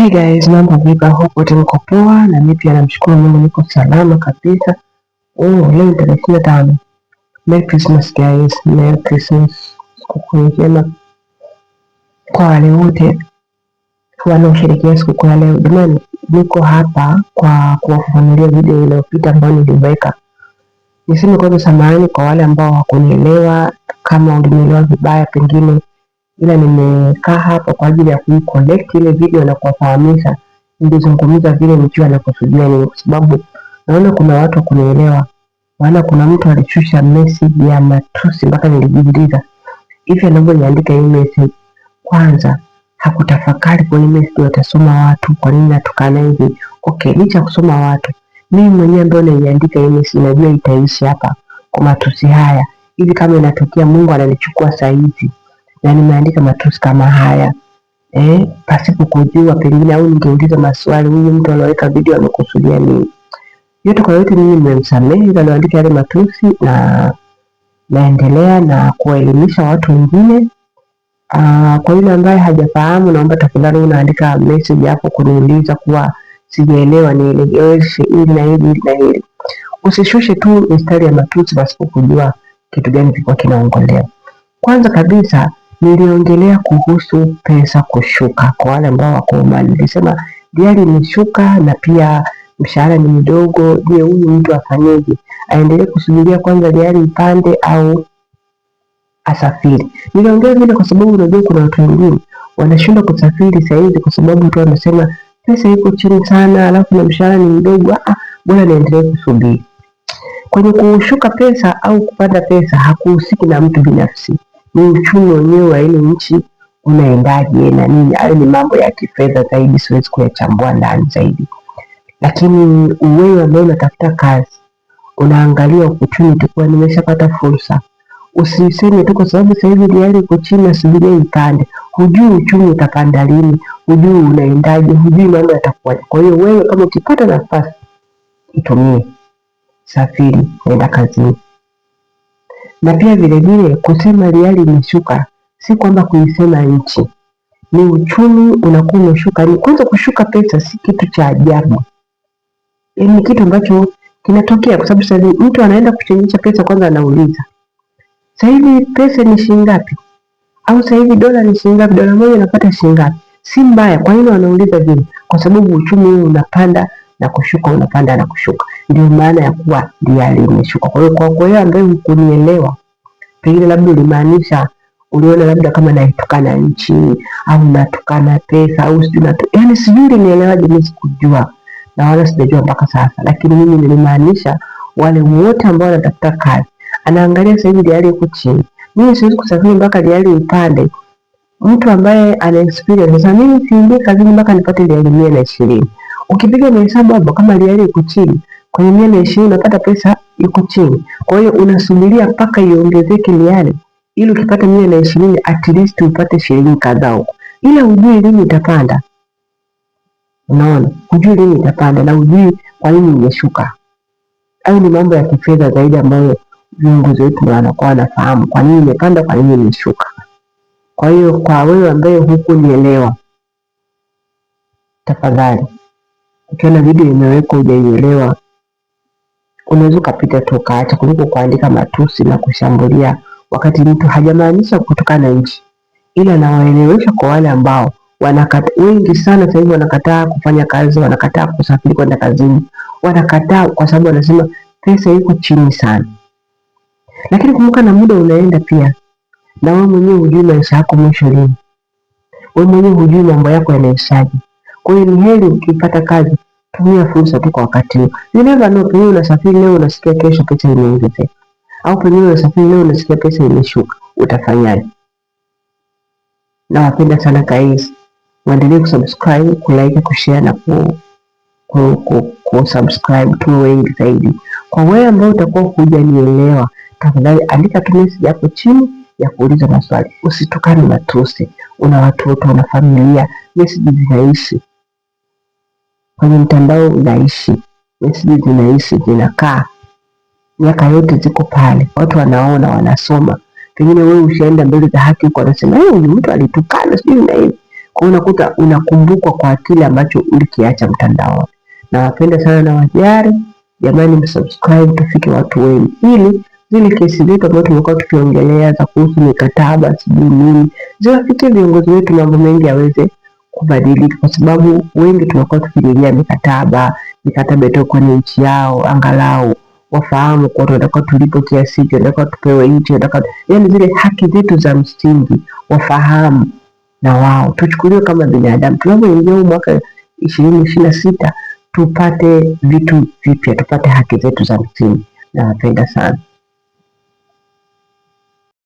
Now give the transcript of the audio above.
Hi guys, mambo vipi? Hope wote mko poa, na mimi pia namshukuru Mungu niko salama kabisa. Leo ni tarehe 25. Merry Christmas guys, Merry Christmas. Sikukuu njema kwa wale wote wanaosherehekea sikukuu ya leo. Jamani, niko hapa kwa kuwafafanulia video iliyopita ambayo niliweka. Niseme kwanza samahani kwa wale ambao hawakunielewa, kama ulinielewa vibaya pengine, ila nimekaa hapa kwa ajili ya kuicollect ile video na kuwafahamisha nilizungumza vile nikiwa nakusudia nini, kwa sababu naona kuna watu wakunielewa. Maana kuna mtu alishusha message ya matusi mpaka nilijiuliza hivi anavyoniandika hii message, kwanza hakutafakari kwa nini message watasoma watu, kwa nini natukana hivi? Okay, licha kusoma watu, mimi mwenyewe ambaye naiandika hii message najua itaishi hapa kwa matusi haya. Hivi kama inatokea Mungu ananichukua saa hizi na nimeandika matusi kama haya pasipo kujua pengine, au ningeuliza maswali, huyu mtu aliyoweka video amekusudia nini? Yote kwa yote, mimi nimemsamehe aliandika yale matusi na naendelea na kuwaelimisha watu wengine. Kwa yule ambaye hajafahamu, naomba tafadhali unaandika message hapo kuniuliza kuwa sijaelewa, nieleweshe hili na hili na hili. Usishushe tu mistari ya matusi pasipo kujua kitu gani kilikuwa kinaongelewa. Kwanza kabisa niliongelea kuhusu pesa kushuka kwa wale ambao wako Oman. Nilisema diari imeshuka na pia mshahara ni mdogo. Je, huyu mtu afanyeje? Aendelee kusubiria kwanza diari ipande au asafiri? Niliongea vile kwa sababu unajua kuna watu wengine wanashindwa kusafiri saa hizi kwa sababu tu wanasema pesa iko chini sana, alafu na mshahara ni mdogo. Bora niendelee kusubiri. Kwenye kushuka pesa au kupanda pesa hakuhusiki na mtu binafsi, ni uchumi wenyewe wa ile nchi unaendaje na nini. Hayo ni mambo ya kifedha zaidi, siwezi kuyachambua ndani zaidi. Lakini wewe ambaye unatafuta kazi, unaangalia opportunity kwa nimeshapata fursa. Usiseme tu kwa sababu sasa hivi diari iko chini na subiria ipande. Hujui uchumi utapanda lini, hujui unaendaje, hujui mambo yatakuwa. Kwa hiyo wewe kama ukipata nafasi, itumie. Safiri, nenda kazini. Na pia vile vile kusema riali imeshuka si kwamba kuisema nchi, ni uchumi unakuwa umeshuka. Ni kwanza kushuka pesa si kitu cha ajabu, ni kitu ambacho kinatokea kwa sababu sasa mtu anaenda kuchangisha pesa, kwanza anauliza sasa hivi pesa ni shilingi ngapi, au sasa hivi dola ni shilingi ngapi, dola moja inapata shilingi ngapi. Si mbaya. Kwa nini wanauliza vile? Kwa sababu uchumi unapanda na kushuka, unapanda na kushuka. Ndio maana ya kuwa riali imeshuka. Kwa hiyo kwa hiyo ambaye hukunielewa, pengine labda ulimaanisha, uliona labda kama naitukana nchi au natukana pesa au sijui yaani sijui nielewaje, mimi sikujua na wala sijajua mpaka sasa. Lakini mimi nilimaanisha wale wote ambao wanatafuta kazi, anaangalia sasa hivi riali iko chini. Mimi siwezi kusafiri mpaka riali ipande. Mtu ambaye ana experience, sasa mimi siingii kazini mpaka nipate riali 120. Ukipiga mahesabu hapo, kama riali iko chini kwenye 120 unapata pesa iko chini. Kwa hiyo unasubiria mpaka iongezeke riali ili ukipata 120 at least upate shilingi kadhaa huko. Ila hujui lini itapanda. Unaona? Hujui lini itapanda na hujui kwa nini imeshuka. Hayo ni mambo ya kifedha zaidi ambayo viongozi wetu wanakuwa wanafahamu kwa nini imepanda, kwa nini imeshuka. Kwa hiyo kwa wewe ambaye hukunielewa, tafadhali ukiona video imewekwa hujaielewa, unaweza kupita tu kaacha, kuliko kuandika matusi na kushambulia wakati mtu hajamaanisha kutokana na nchi. Ila nawaelewesha kwa wale ambao wengi sana sasa hivi wanakataa kufanya kazi, wanakataa kusafiri kwenda kazini, wanakataa kwa sababu wanasema pesa iko chini sana. Lakini kumbuka na muda unaenda pia, na wewe mwenyewe hujui maisha yako mwisho lini. Wewe mwenyewe hujui mambo yako yanaishaje. Kwa hiyo ni heri ukipata kazi, tumia fursa tu kwa wakati huo. You never know, pengine unasafiri leo unasikia kesho pesa imeongezeka, au pengine unasafiri leo unasikia pesa imeshuka. Utafanyaje? Nawapenda sana guys. Muendelee kusubscribe, kulike, kushare na kusubscribe tu wengi zaidi. Kwa wewe ambao utakuwa hujanielewa, tafadhali andika tu message hapo chini ya kuuliza maswali. Usitukane matusi. Una watoto, una familia, message zinaishi kwenye mtandao, unaishi message zinaishi, zinakaa miaka yote, ziko pale, watu wanaona, wanasoma. Pengine wewe ushaenda mbele za haki huko, wanasema huyu mtu alitukana sijui na hivi. Kwa unakuta unakumbukwa kwa kile ambacho ulikiacha mtandaoni. Nawapenda sana na wajari, jamani msubscribe tufike watu wengi, ili zile kesi zetu ambazo tumekuwa tukiongelea za kuhusu mikataba sijui nini ziwafikie viongozi wetu, mambo mengi yaweze kubadilika, kwa sababu wengi tunakuwa tukililia mikataba itoka kwenye nchi yao, angalau wafahamu kwa tunataka tulipo kiasi, tunataka tupewe nchi, yani zile haki zetu za msingi wafahamu na wao, tuchukuliwe kama binadamu. Tunapoingia mwaka 2026 tupate vitu vipya, tupate haki zetu za msingi. Nawapenda sana.